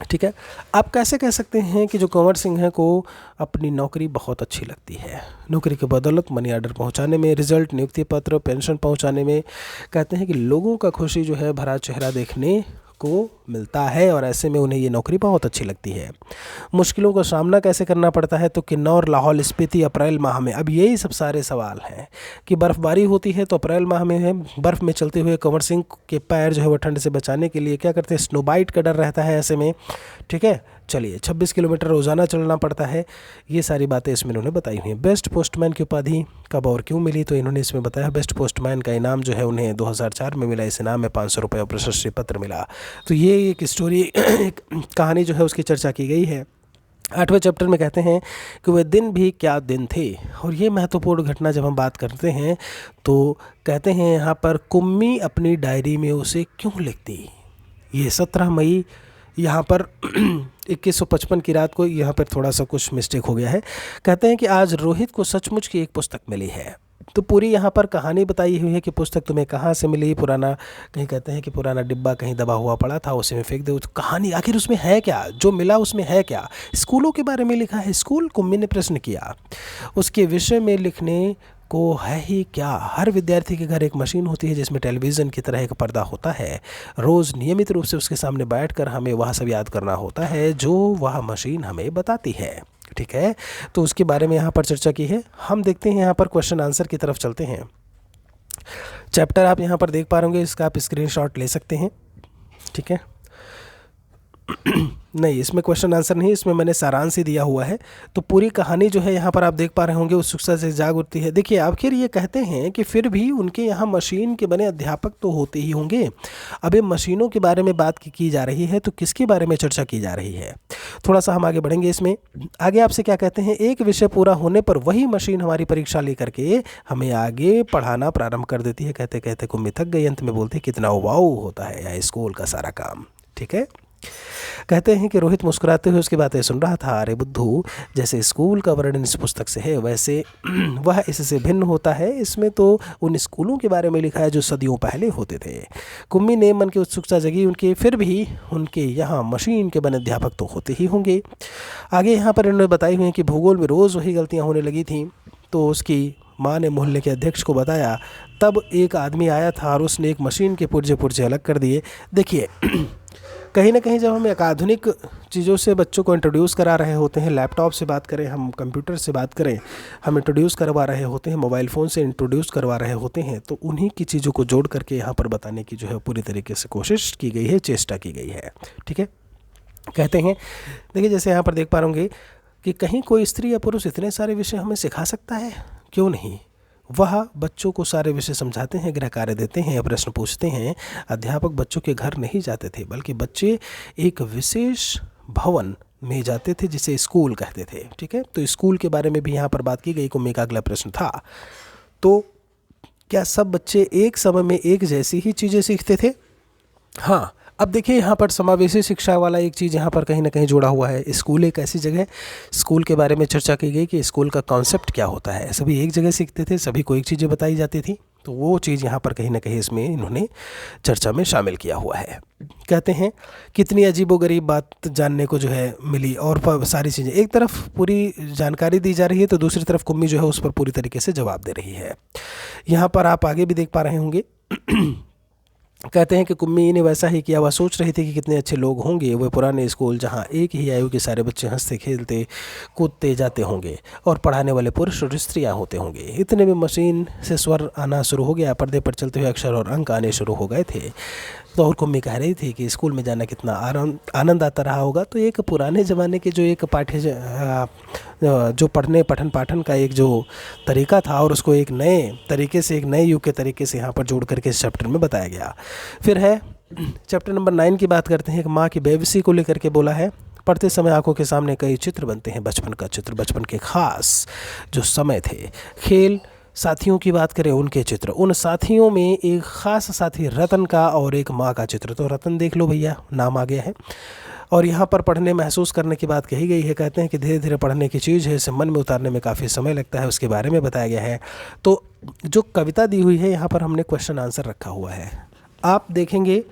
ठीक है। आप कैसे कह सकते हैं कि जो कंवर सिंह हैं को अपनी नौकरी बहुत अच्छी लगती है। नौकरी के बदौलत मनी ऑर्डर पहुंचाने में, रिजल्ट, नियुक्ति पत्र, पेंशन पहुंचाने में, कहते हैं कि लोगों का खुशी जो है भरा चेहरा देखने को मिलता है और ऐसे में उन्हें ये नौकरी बहुत अच्छी लगती है। मुश्किलों का सामना कैसे करना पड़ता है, तो किन्नौर, लाहौल स्पीति अप्रैल माह में, अब यही सब सारे सवाल हैं कि बर्फ़बारी होती है तो अप्रैल माह में है, बर्फ़ में चलते हुए कंवर सिंह के पैर जो है वो ठंड से बचाने के लिए क्या करते हैं, स्नोबाइट का डर रहता है ऐसे में, ठीक है। चलिए 26 किलोमीटर रोज़ाना चलना पड़ता है। ये सारी बातें इसमें इन्होंने बताई हुई हैं। बेस्ट पोस्टमैन की उपाधि कब और क्यों मिली, तो इन्होंने इसमें बताया बेस्ट पोस्टमैन का इनाम जो है उन्हें 2004 में मिला। इस इनाम में 500 रुपये और प्रशस्ति पत्र मिला। तो ये एक स्टोरी एक कहानी जो है उसकी चर्चा की गई है। 8वें चैप्टर में कहते हैं कि वह दिन भी क्या दिन थे, और ये महत्वपूर्ण घटना जब हम बात करते हैं तो कहते हैं यहाँ पर कुम्मी अपनी डायरी में उसे क्यों लिखती। ये 17 मई यहाँ पर 2155 की रात को यहाँ पर थोड़ा सा कुछ मिस्टेक हो गया है। कहते हैं कि आज रोहित को सचमुच की एक पुस्तक मिली है। तो पूरी यहाँ पर कहानी बताई हुई है कि पुस्तक तुम्हें कहाँ से मिली। पुराना, कहीं कहते हैं कि पुराना डिब्बा कहीं दबा हुआ पड़ा था, उसे में फेंक दो। तो कहानी आखिर उसमें है क्या, जो मिला उसमें है क्या। स्कूलों के बारे में लिखा है, स्कूल कुम्मी ने प्रश्न किया, उसके विषय में लिखने को है ही क्या। हर विद्यार्थी के घर एक मशीन होती है जिसमें टेलीविज़न की तरह एक पर्दा होता है। रोज़ नियमित रूप से उसके सामने बैठकर हमें वह सब याद करना होता है जो वह मशीन हमें बताती है, ठीक है। तो उसके बारे में यहाँ पर चर्चा की है। हम देखते हैं यहाँ पर क्वेश्चन आंसर की तरफ चलते हैं। चैप्टर आप यहाँ पर देख पा रहे, इसका आप स्क्रीनशॉट ले सकते हैं, ठीक है। नहीं, इसमें क्वेश्चन आंसर नहीं, इसमें मैंने सारांश ही दिया हुआ है। तो पूरी कहानी जो है यहाँ पर आप देख पा रहे होंगे, उत्सुकता से जाग उठती है। देखिए आखिर ये कहते हैं कि फिर भी उनके यहाँ मशीन के बने अध्यापक तो होते ही होंगे। अब ये मशीनों के बारे में बात की जा रही है, तो किसके बारे में चर्चा की जा रही है। थोड़ा सा हम आगे बढ़ेंगे इसमें। आगे आपसे क्या कहते हैं, एक विषय पूरा होने पर वही मशीन हमारी परीक्षा लेकर के हमें आगे पढ़ाना प्रारंभ कर देती है। कहते कहते कुम्मी थक गई, अंत में बोलते कितना वाऊ होता है यह स्कूल का सारा काम, ठीक है। कहते हैं कि रोहित मुस्कुराते हुए उसकी बातें सुन रहा था। अरे बुद्धू, जैसे स्कूल का वर्णन इस पुस्तक से है वैसे वह इससे भिन्न होता है। इसमें तो उन स्कूलों के बारे में लिखा है जो सदियों पहले होते थे। कुम्मी ने मन की उत्सुकता जगी उनके, फिर भी उनके यहाँ मशीन के बने अध्यापक तो होते ही होंगे। आगे यहाँ पर इन्होंने बताई हुई है कि भूगोल में रोज़ वही गलतियाँ होने लगी थी, तो उसकी माँ ने मोहल्ले के अध्यक्ष को बताया। तब एक आदमी आया था और उसने एक मशीन के पुर्जे पुर्जे अलग कर दिए। देखिए कहीं ना कहीं जब हम एक आधुनिक चीज़ों से बच्चों को इंट्रोड्यूस करा रहे होते हैं, लैपटॉप से बात करें, हम कंप्यूटर से बात करें, हम इंट्रोड्यूस करवा रहे होते हैं, मोबाइल फ़ोन से इंट्रोड्यूस करवा रहे होते हैं, तो उन्हीं की चीज़ों को जोड़ करके यहाँ पर बताने की जो है पूरी तरीके से कोशिश की गई है, चेष्टा की गई है, ठीक है। कहते हैं, देखिए जैसे यहाँ पर देख पा रहे होंगे कि कहीं कोई स्त्री या पुरुष इतने सारे विषय हमें सिखा सकता है? क्यों नहीं। वह बच्चों को सारे विषय समझाते हैं, गृह कार्य देते हैं, प्रश्न पूछते हैं। अध्यापक बच्चों के घर नहीं जाते थे, बल्कि बच्चे एक विशेष भवन में जाते थे जिसे स्कूल कहते थे। ठीक है, तो स्कूल के बारे में भी यहाँ पर बात की गई। कुम्मी का अगला प्रश्न था, तो क्या सब बच्चे एक समय में एक जैसी ही चीज़ें सीखते थे? हाँ। अब देखिए यहाँ पर समावेशी शिक्षा वाला एक चीज़ यहाँ पर कहीं ना कहीं जुड़ा हुआ है। स्कूल एक ऐसी जगह है, स्कूल के बारे में चर्चा की गई कि स्कूल का कॉन्सेप्ट क्या होता है। सभी एक जगह सीखते थे, सभी को एक चीज़ें बताई जाती थी, तो वो चीज़ यहाँ पर कहीं ना कहीं इसमें इन्होंने चर्चा में शामिल किया हुआ है। कहते हैं कितनी अजीबोगरीब बात जानने को जो है मिली, और सारी चीज़ें, एक तरफ पूरी जानकारी दी जा रही है तो दूसरी तरफ कुम्मी जो है उस पर पूरी तरीके से जवाब दे रही है। यहाँ पर आप आगे भी देख पा रहे होंगे कहते हैं कि कुम्मी ने वैसा ही किया। वह सोच रही थी कि कितने अच्छे लोग होंगे वह पुराने स्कूल जहां एक ही आयु के सारे बच्चे हंसते खेलते कूदते जाते होंगे और पढ़ाने वाले पुरुष और स्त्रियां होते होंगे। इतने में मशीन से स्वर आना शुरू हो गया, पर्दे पर चलते हुए अक्षर और अंक आने शुरू हो गए थे। तो और कुम्मी कह रही थी कि स्कूल में जाना कितना आनंद आता रहा होगा। तो एक पुराने ज़माने के जो एक जो पठन पाठन का एक जो तरीका था और उसको एक नए तरीके से, एक नए युग के तरीके से यहाँ पर जोड़ करके इस चैप्टर में बताया गया। फिर है चैप्टर नंबर 9 की बात करते हैं। एक माँ की बेबसी को लेकर के बोला है, पढ़ते समय आंखों के सामने कई चित्र बनते हैं, बचपन का चित्र, बचपन के खास जो समय थे, खेल, साथियों की बात करें उनके चित्र, उन साथियों में एक ख़ास साथी रतन का और एक माँ का चित्र। तो रतन देख लो भैया, नाम आ गया है। और यहाँ पर पढ़ने महसूस करने की बात कही गई है। कहते हैं कि धीरे धीरे पढ़ने की चीज़ है, इसे मन में उतारने में काफ़ी समय लगता है, उसके बारे में बताया गया है। तो जो कविता दी हुई है यहाँ पर हमने क्वेश्चन आंसर रखा हुआ है। आप देखेंगे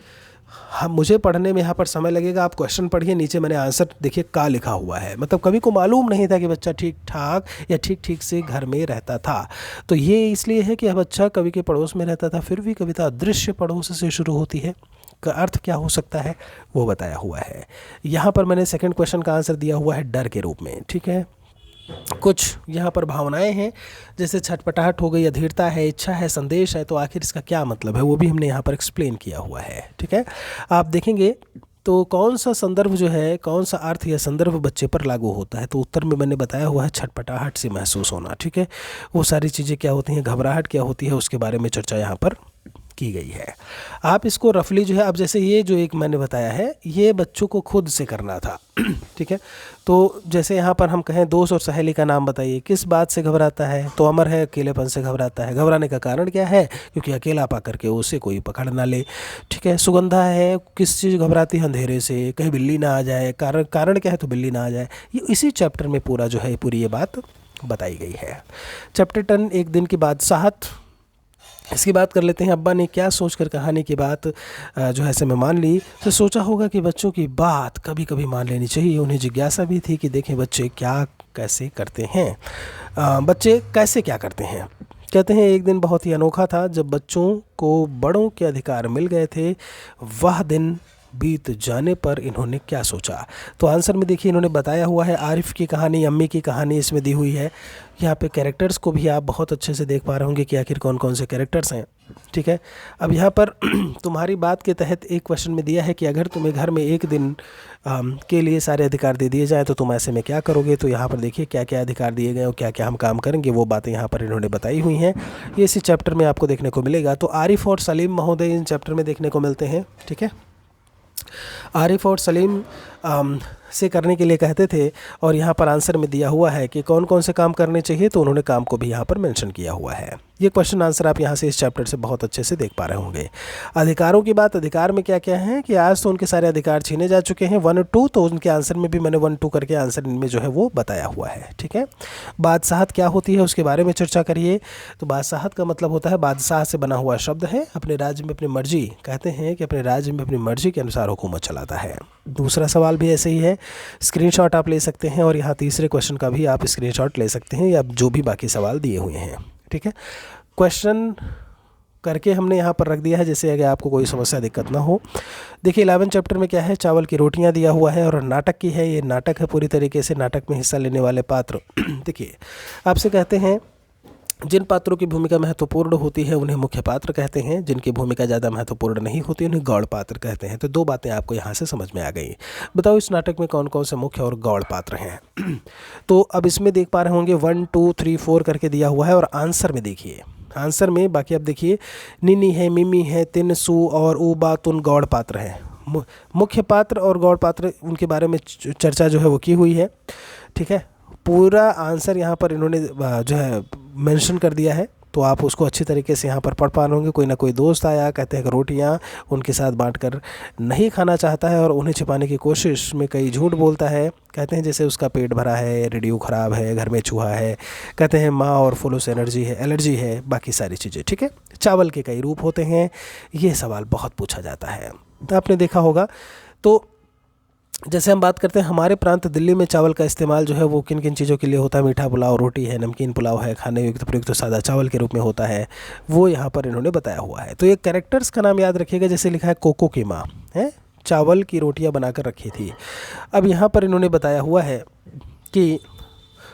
हम, मुझे पढ़ने में यहाँ पर समय लगेगा, आप क्वेश्चन पढ़िए, नीचे मैंने आंसर देखिए का लिखा हुआ है। मतलब कवि को मालूम नहीं था कि बच्चा ठीक ठाक या ठीक ठीक से घर में रहता था। तो ये इसलिए है कि अब बच्चा कवि के पड़ोस में रहता था, फिर भी कविता अदृश्य पड़ोस से शुरू होती है, का अर्थ क्या हो सकता है वो बताया हुआ है। यहाँ पर मैंने सेकंड क्वेश्चन का आंसर दिया हुआ है डर के रूप में। ठीक है, कुछ यहाँ पर भावनाएं हैं, जैसे छटपटाहट हो गई, अधीरता है, इच्छा है, संदेश है। तो आखिर इसका क्या मतलब है वो भी हमने यहाँ पर एक्सप्लेन किया हुआ है। ठीक है, आप देखेंगे तो कौन सा संदर्भ जो है, कौन सा अर्थ या संदर्भ बच्चे पर लागू होता है। तो उत्तर में मैंने बताया हुआ है छटपटाहट से महसूस होना। ठीक है, वो सारी चीज़ें क्या होती हैं, घबराहट क्या होती है, उसके बारे में चर्चा यहाँ पर की गई है। आप इसको रफली जो है, अब जैसे ये जो एक मैंने बताया है ये बच्चों को खुद से करना था। ठीक है, तो जैसे यहाँ पर हम कहें दोस्त और सहेली का नाम बताइए, किस बात से घबराता है, तो अमर है अकेलेपन से घबराता है। घबराने का कारण क्या है, क्योंकि अकेला पा करके उसे कोई पकड़ ना ले। ठीक है, सुगंधा है, किस चीज़ घबराती है, अंधेरे से, कहीं बिल्ली ना आ जाए। कारण क्या है, तो बिल्ली ना आ जाए। ये इसी चैप्टर में पूरा जो है पूरी ये बात बताई गई है। चैप्टर 10 एक दिन की बादशाहत, इसकी बात कर लेते हैं। अब्बा ने क्या सोचकर कहानी की बात जो है ऐसे में मान ली, तो सोचा होगा कि बच्चों की बात कभी कभी मान लेनी चाहिए। उन्हें जिज्ञासा भी थी कि देखें बच्चे क्या कैसे करते हैं, बच्चे कैसे क्या करते हैं। कहते हैं एक दिन बहुत ही अनोखा था जब बच्चों को बड़ों के अधिकार मिल गए थे। वह दिन बीत जाने पर इन्होंने क्या सोचा। तो आंसर में देखिए इन्होंने बताया हुआ है आरिफ की कहानी, अम्मी की कहानी इसमें दी हुई है। यहाँ पे कैरेक्टर्स को भी आप बहुत अच्छे से देख पा रहे होंगे कि आखिर कौन कौन से कैरेक्टर्स हैं। ठीक है, अब यहाँ पर तुम्हारी बात के तहत एक क्वेश्चन में दिया है कि अगर तुम्हें घर में एक दिन के लिए सारे अधिकार दे दिए जाएँ तो तुम ऐसे में क्या करोगे। तो यहाँ पर देखिए क्या क्या अधिकार दिए गए और क्या क्या हम काम करेंगे, वो बातें यहाँ पर इन्होंने बताई हुई हैं। ये इसी चैप्टर में आपको देखने को मिलेगा। तो आरिफ और सलीम महोदय इन चैप्टर में देखने को मिलते हैं। ठीक है, आरिफ और सलीम से करने के लिए कहते थे, और यहाँ पर आंसर में दिया हुआ है कि कौन कौन से काम करने चाहिए, तो उन्होंने काम को भी यहाँ पर मेंशन किया हुआ है। ये क्वेश्चन आंसर आप यहाँ से इस चैप्टर से बहुत अच्छे से देख पा रहे होंगे। अधिकारों की बात, अधिकार में क्या क्या है कि आज तो उनके सारे अधिकार छीने जा चुके हैं 1 और 2, तो उनके आंसर में भी मैंने 1, 2 करके आंसर इनमें जो है वो बताया हुआ है। ठीक है, बादशाहत क्या होती है उसके बारे में चर्चा करिए। तो बादशाहत का मतलब होता है बादशाह से बना हुआ शब्द है, अपने राज्य में अपनी मर्जी, कहते हैं कि अपने राज्य में अपनी मर्जी के अनुसार हुकूमत चलाता है। दूसरा सवाल भी ऐसे ही है, स्क्रीनशॉट आप ले सकते हैं, और यहाँ तीसरे क्वेश्चन का भी आप स्क्रीनशॉट ले सकते हैं, या जो भी बाकी सवाल दिए हुए हैं। ठीक है, क्वेश्चन करके हमने यहाँ पर रख दिया है, जैसे अगर आपको कोई समस्या दिक्कत ना हो। देखिए 11 चैप्टर में क्या है, चावल की रोटियाँ दिया हुआ है, और नाटक की है, ये नाटक है पूरी तरीके से। नाटक में हिस्सा लेने वाले पात्र देखिए आपसे कहते हैं जिन पात्रों की भूमिका महत्वपूर्ण होती है उन्हें मुख्य पात्र कहते हैं, जिनकी भूमिका ज़्यादा महत्वपूर्ण नहीं होती उन्हें गौड़ पात्र कहते हैं। तो दो बातें आपको यहाँ से समझ में आ गई। बताओ इस नाटक में कौन कौन से मुख्य और गौड़ पात्र हैं। तो अब इसमें देख पा रहे होंगे 1 2 3 4 करके दिया हुआ है, और आंसर में देखिए, आंसर में बाकी आप देखिए निनी है, मिमी है, तिन, सु और उ, बा, तुन गौड़ पात्र हैं। मुख्य पात्र और गौड़ पात्र उनके बारे में चर्चा जो है वो की हुई है। ठीक है, पूरा आंसर यहाँ पर इन्होंने जो है मेंशन कर दिया है, तो आप उसको अच्छी तरीके से यहाँ पर पढ़ पा रहे होंगे। कोई ना कोई दोस्त आया, कहते हैं कि रोटियाँ उनके साथ बांटकर नहीं खाना चाहता है और उन्हें छिपाने की कोशिश में कई झूठ बोलता है। कहते हैं जैसे उसका पेट भरा है, रेडियो ख़राब है, घर में चूहा है, कहते हैं माँ और फूलों से एलर्जी है, बाकी सारी चीज़ें। ठीक है, चावल के कई रूप होते हैं, ये सवाल बहुत पूछा जाता है, तो आपने देखा होगा। तो जैसे हम बात करते हैं हमारे प्रांत दिल्ली में चावल का इस्तेमाल जो है वो किन किन चीज़ों के लिए होता है, मीठा पुलाव, रोटी है, नमकीन पुलाव है, खाने युक्त प्रयुक्त तो सादा चावल के रूप में होता है, वो यहाँ पर इन्होंने बताया हुआ है। तो ये कैरेक्टर्स का नाम याद रखिएगा, जैसे लिखा है कोको की माँ है, चावल की रोटियाँ बनाकर रखी थी। अब यहाँ पर इन्होंने बताया हुआ है कि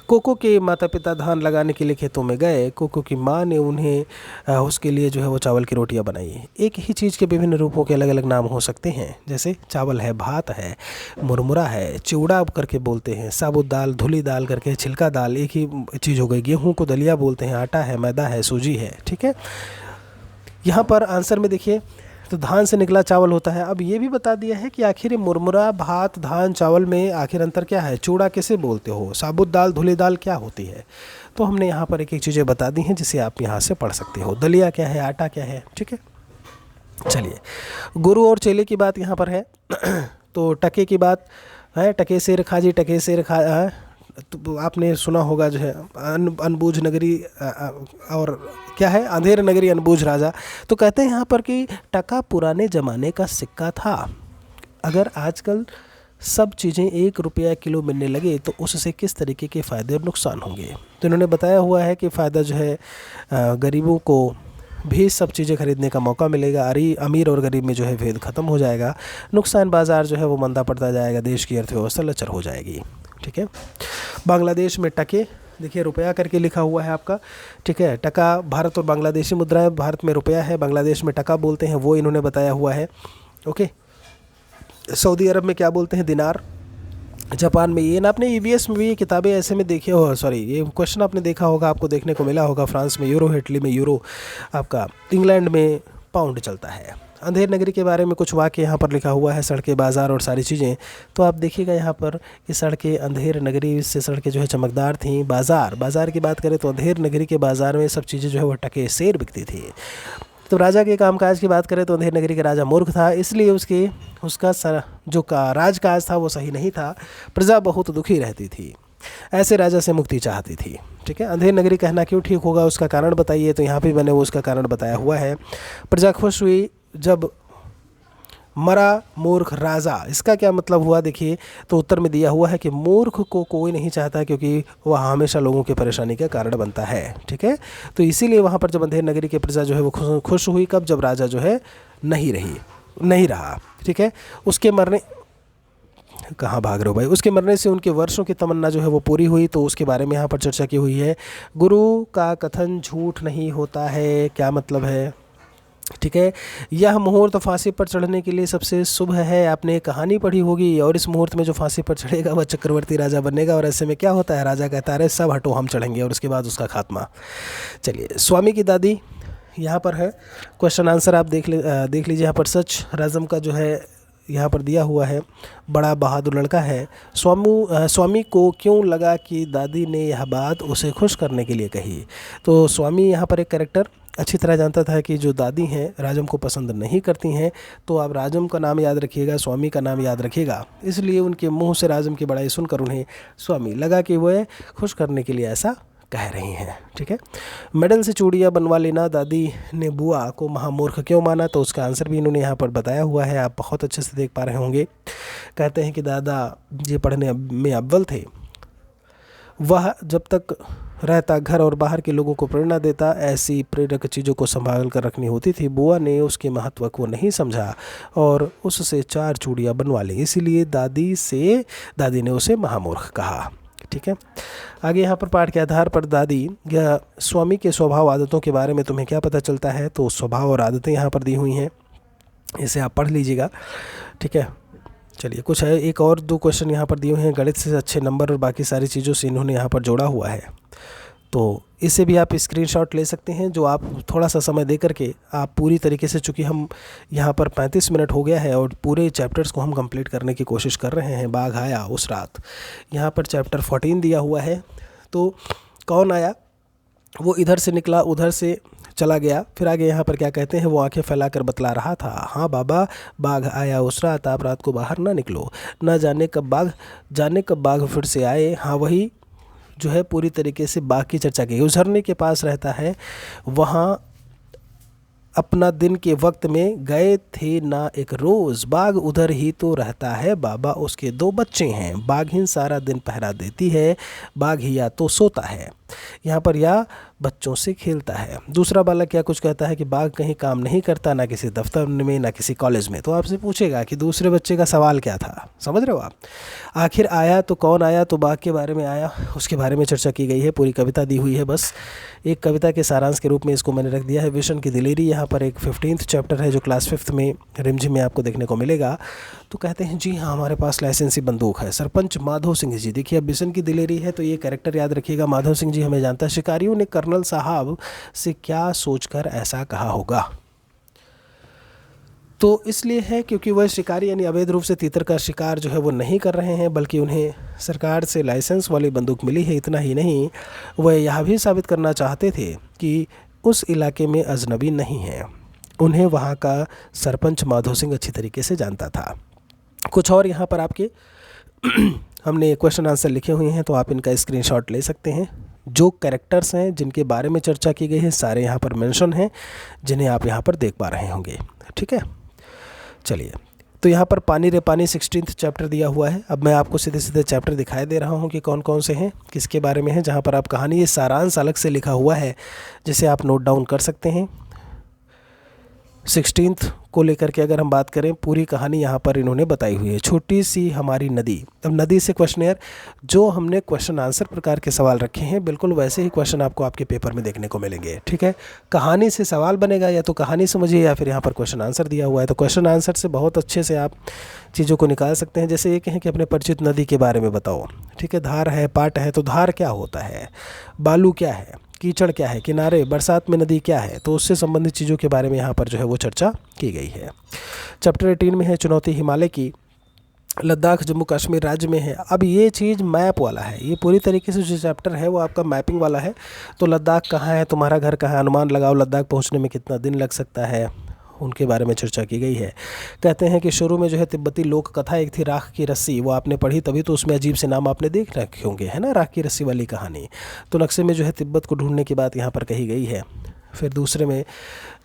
कोको के माता पिता धान लगाने के लिए खेतों में गए, कोको की माँ ने उन्हें उसके लिए जो है वो चावल की रोटियां बनाई। एक ही चीज़ के विभिन्न रूपों के अलग अलग नाम हो सकते हैं, जैसे चावल है, भात है, मुरमुरा है, चिवड़ा करके बोलते हैं, साबुत दाल, धुली दाल करके, छिलका दाल एक ही चीज़ हो गई, गेहूँ को दलिया बोलते हैं, आटा है, मैदा है, सूजी है। ठीक है, यहाँ पर आंसर में देखिए तो धान से निकला चावल होता है। अब ये भी बता दिया है कि आखिर मुरमुरा, भात, धान, चावल में आखिर अंतर क्या है, चूड़ा किसे बोलते हो, साबुत दाल, धुली दाल क्या होती है। तो हमने यहाँ पर एक एक चीज़ें बता दी हैं जिसे आप यहाँ से पढ़ सकते हो, दलिया क्या है, आटा क्या है। ठीक है, चलिए गुरु और चेले की बात यहाँ पर है। तो टके की बात है, टके शेर खा जी, टके शेर खा तो आपने सुना होगा जो है अनबूझ नगरी और क्या है, अंधेर नगरी अनबूझ राजा। तो कहते हैं यहाँ पर कि टका पुराने ज़माने का सिक्का था, अगर आजकल सब चीज़ें 1 रुपया किलो मिलने लगे तो उससे किस तरीके के फ़ायदे और नुकसान होंगे। तो इन्होंने बताया हुआ है कि फ़ायदा जो है गरीबों को भी सब चीज़ें खरीदने का मौका मिलेगा, अमीर और गरीब में जो है भेद ख़त्म हो जाएगा, नुकसान बाज़ार जो है वो मंदा पड़ता जाएगा, देश की अर्थव्यवस्था लचर हो जाएगी। ठीक है, बांग्लादेश में टके देखिए रुपया करके लिखा हुआ है आपका। ठीक है, टका भारत और बांग्लादेशी मुद्रा है, भारत में रुपया है, बांग्लादेश में टका बोलते हैं, वो इन्होंने बताया हुआ है। ओके, सऊदी अरब में क्या बोलते हैं, दिनार, जापान में ये ना, आपने ईवीएस में भी ये किताबें ऐसे में देखे हो, सॉरी ये क्वेश्चन आपने देखा होगा, आपको देखने को मिला होगा। फ्रांस में यूरो, इटली में यूरो, आपका इंग्लैंड में पाउंड चलता है। अंधेर नगरी के बारे में कुछ वाक्य यहाँ पर लिखा हुआ है, सड़कें, बाज़ार और सारी चीज़ें। तो आप देखिएगा यहाँ पर कि सड़कें, अंधेर नगरी से सड़कें जो है चमकदार थीं। बाज़ार की बात करें तो अंधेर नगरी के बाज़ार में सब चीज़ें जो है वो टके शेर बिकती थी। तो राजा के कामकाज की बात करें तो अंधेर नगरी का राजा मूर्ख था, इसलिए उसका जो राजकाज था वो सही नहीं था, प्रजा बहुत दुखी रहती थी, ऐसे राजा से मुक्ति चाहती थी। ठीक है, अंधेर नगरी कहना क्यों ठीक होगा, उसका कारण बताइए। तो यहाँ पे मैंने वो उसका कारण बताया हुआ है। प्रजा खुश हुई जब मरा मूर्ख राजा, इसका क्या मतलब हुआ देखिए। तो उत्तर में दिया हुआ है कि मूर्ख को कोई नहीं चाहता क्योंकि वह हमेशा लोगों की परेशानी का कारण बनता है। ठीक है, तो इसीलिए वहाँ पर जब अंधेर नगरी की प्रजा जो है वो खुश हुई, कब, जब राजा जो है नहीं रहा। ठीक है, उसके मरने, कहाँ भाग रहे हो भाई, उसके मरने से उनके वर्षों की तमन्ना जो है वो पूरी हुई, तो उसके बारे में यहाँ पर चर्चा की हुई है। गुरु का कथन झूठ नहीं होता है, क्या मतलब है। ठीक है, यह मुहूर्त फांसी पर चढ़ने के लिए सबसे शुभ है। आपने एक कहानी पढ़ी होगी, और इस मुहूर्त में जो फांसी पर चढ़ेगा वह चक्रवर्ती राजा बनेगा, और ऐसे में क्या होता है, राजा कहता है सब हटो हम चढ़ेंगे, और उसके बाद उसका खात्मा। चलिए, स्वामी की दादी यहाँ पर है, क्वेश्चन आंसर आप देख लीजिए। यहाँ पर सच राजम का जो है यहाँ पर दिया हुआ है, बड़ा बहादुर लड़का है। स्वामी को क्यों लगा कि दादी ने यह बात उसे खुश करने के लिए कही। तो स्वामी यहाँ पर एक कैरेक्टर अच्छी तरह जानता था कि जो दादी हैं राजम को पसंद नहीं करती हैं, तो आप राजम का नाम याद रखिएगा, स्वामी का नाम याद रखिएगा। इसलिए उनके मुंह से राजम की बड़ाई सुनकर उन्हें स्वामी लगा कि वह खुश करने के लिए ऐसा कह रही हैं। ठीक है, मेडल से चूड़ियाँ बनवा लेना, दादी ने बुआ को महामूर्ख क्यों माना। तो उसका आंसर भी इन्होंने यहाँ पर बताया हुआ है, आप बहुत अच्छे से देख पा रहे होंगे। कहते हैं कि दादा जी पढ़ने में अव्वल थे, वह जब तक रहता घर और बाहर के लोगों को प्रेरणा देता, ऐसी प्रेरक चीज़ों को संभाल कर रखनी होती थी। बुआ ने उसके महत्व को नहीं समझा और उससे 4 चूड़ियाँ बनवा ली, इसीलिए दादी ने उसे महामूर्ख कहा। ठीक है। आगे यहाँ पर पाठ के आधार पर दादी या स्वामी के स्वभाव आदतों के बारे में तुम्हें क्या पता चलता है, तो स्वभाव और आदतें यहाँ पर दी हुई हैं, इसे आप पढ़ लीजिएगा। ठीक है, चलिए कुछ है, एक और 2 क्वेश्चन यहाँ पर दिए हुए हैं, गणित से अच्छे नंबर और बाकी सारी चीज़ों से इन्होंने यहाँ पर जोड़ा हुआ है, तो इसे भी आप स्क्रीनशॉट ले सकते हैं, जो आप थोड़ा सा समय दे करके आप पूरी तरीके से, चूँकि हम यहाँ पर 35 मिनट हो गया है और पूरे चैप्टर्स को हम कंप्लीट करने की कोशिश कर रहे हैं। बाघ आया उस रात, यहाँ पर चैप्टर 14 दिया हुआ है। तो कौन आया, वो इधर से निकला उधर से चला गया, फिर आगे यहाँ पर क्या कहते हैं, वो आंखें फैलाकर बतला रहा था, हाँ बाबा बाघ आया उस रात, आप रात को बाहर ना निकलो, ना जाने कब बाघ फिर से आए। हाँ वही जो है पूरी तरीके से बाघ की चर्चा की। उस झरने के पास रहता है, वहाँ अपना दिन के वक्त में गए थे ना एक रोज़, बाघ उधर ही तो रहता है बाबा, उसके 2 बच्चे हैं, बाघिन सारा दिन पहरा देती है, बाघ ही या तो सोता है यहाँ पर या बच्चों से खेलता है। दूसरा बालक क्या कुछ कहता है कि बाघ कहीं काम नहीं करता, ना किसी दफ्तर में ना किसी कॉलेज में। तो आपसे पूछेगा कि दूसरे बच्चे का सवाल क्या था, समझ रहे हो आप। आखिर आया तो कौन आया, तो बाघ के बारे में आया, उसके बारे में चर्चा की गई है, पूरी कविता दी हुई है, बस एक कविता के सारांश के रूप में इसको मैंने रख दिया है। विशन की दिलेरी यहाँ पर एक 15th चैप्टर है, जो क्लास 5th में रिमझिम में आपको देखने को मिलेगा। तो कहते हैं जी हाँ हमारे पास लाइसेंसी बंदूक है। सरपंच माधव सिंह जी, देखिए अब विशन की दिलेरी है तो ये कैरेक्टर याद रखिएगा, माधव सिंह जी हमें जानता है। शिकारियों ने कर्नल साहब से क्या सोचकर ऐसा कहा होगा, तो इसलिए है क्योंकि वह शिकारी यानी अवैध रूप से तीतर का शिकार जो है वो नहीं कर रहे हैं, बल्कि उन्हें सरकार से लाइसेंस वाली बंदूक मिली है। इतना ही नहीं, वह यह भी साबित करना चाहते थे कि उस इलाके में अजनबी नहीं है। उन्हें वहाँ का सरपंच माधव सिंह अच्छी तरीके से जानता था। कुछ और यहाँ पर आपके हमने क्वेश्चन आंसर लिखे हुए हैं, तो आप इनका स्क्रीनशॉट ले सकते हैं। जो कैरेक्टर्स हैं जिनके बारे में चर्चा की गई है सारे यहाँ पर मेंशन हैं, जिन्हें आप यहाँ पर देख पा रहे होंगे। ठीक है, चलिए तो यहाँ पर पानी रे पानी 16th चैप्टर दिया हुआ है। अब मैं आपको सीधे सीधे चैप्टर दिखाई दे रहा हूँ कि कौन कौन से हैं, किसके बारे में है, जहाँ पर आप कहानी, ये सारांश अलग से लिखा हुआ है जिसे आप नोट डाउन कर सकते हैं। 16th को लेकर के अगर हम बात करें, पूरी कहानी यहाँ पर इन्होंने बताई हुई है। छोटी सी हमारी नदी, अब नदी से क्वेश्चनर, जो हमने क्वेश्चन आंसर प्रकार के सवाल रखे हैं बिल्कुल वैसे ही क्वेश्चन आपको आपके पेपर में देखने को मिलेंगे। ठीक है, कहानी से सवाल बनेगा, या तो कहानी समझिए या फिर यहाँ पर क्वेश्चन आंसर दिया हुआ है, तो क्वेश्चन आंसर से बहुत अच्छे से आप चीज़ों को निकाल सकते हैं। जैसे ये कहें कि अपने परिचित नदी के बारे में बताओ, ठीक है, धार है, पाट है, तो धार क्या होता है, बालू क्या है, कीचड़ क्या है, किनारे, बरसात में नदी क्या है, तो उससे संबंधित चीज़ों के बारे में यहाँ पर जो है वो चर्चा की गई है। चैप्टर 18 में है चुनौती हिमालय की, लद्दाख जम्मू कश्मीर राज्य में है। अब ये चीज़ मैप वाला है, ये पूरी तरीके से जो चैप्टर है वो आपका मैपिंग वाला है। तो लद्दाख कहाँ है, तुम्हारा घर कहाँ है, अनुमान लगाओ लद्दाख पहुँचने में कितना दिन लग सकता है, उनके बारे में चर्चा की गई है। कहते हैं कि शुरू में जो है तिब्बती लोक कथा एक थी, राख की रस्सी, वो आपने पढ़ी तभी तो उसमें अजीब से नाम आपने देख रखे होंगे, है ना, राख की रस्सी वाली कहानी। तो नक्शे में जो है तिब्बत को ढूंढने की बात यहाँ पर कही गई है। फिर दूसरे में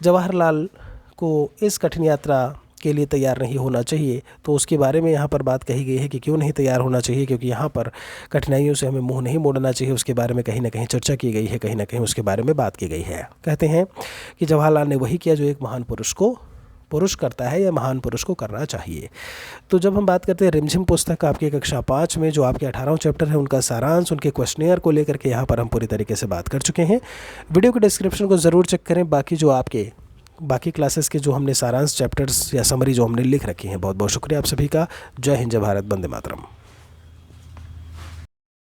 जवाहरलाल को इस कठिन यात्रा के लिए तैयार नहीं होना चाहिए, तो उसके बारे में यहाँ पर बात कही गई है कि क्यों नहीं तैयार होना चाहिए, क्योंकि यहाँ पर कठिनाइयों से हमें मुंह नहीं मोड़ना चाहिए। उसके बारे में कहीं ना कहीं चर्चा की गई है, कहीं ना कहीं उसके बारे में बात की गई है। कहते हैं कि जवाहरलाल ने वही किया जो एक महान पुरुष को पुरुष करता है या महान पुरुष को करना चाहिए। तो जब हम बात करते हैं रिमझिम पुस्तक आपकी कक्षा 5 में जो आपके 18 चैप्टर है उनका सारांश, उनके क्वेश्चनियर को लेकर के यहाँ पर हम पूरी तरीके से बात कर चुके हैं। वीडियो के डिस्क्रिप्शन को ज़रूर चेक करें, बाकी जो आपके बाकी क्लासेस के जो हमने सारांश चैप्टर्स या समरी जो हमने लिख रखी हैं। बहुत बहुत शुक्रिया आप सभी का। जय हिंद, जय भारत, वंदे मातरम।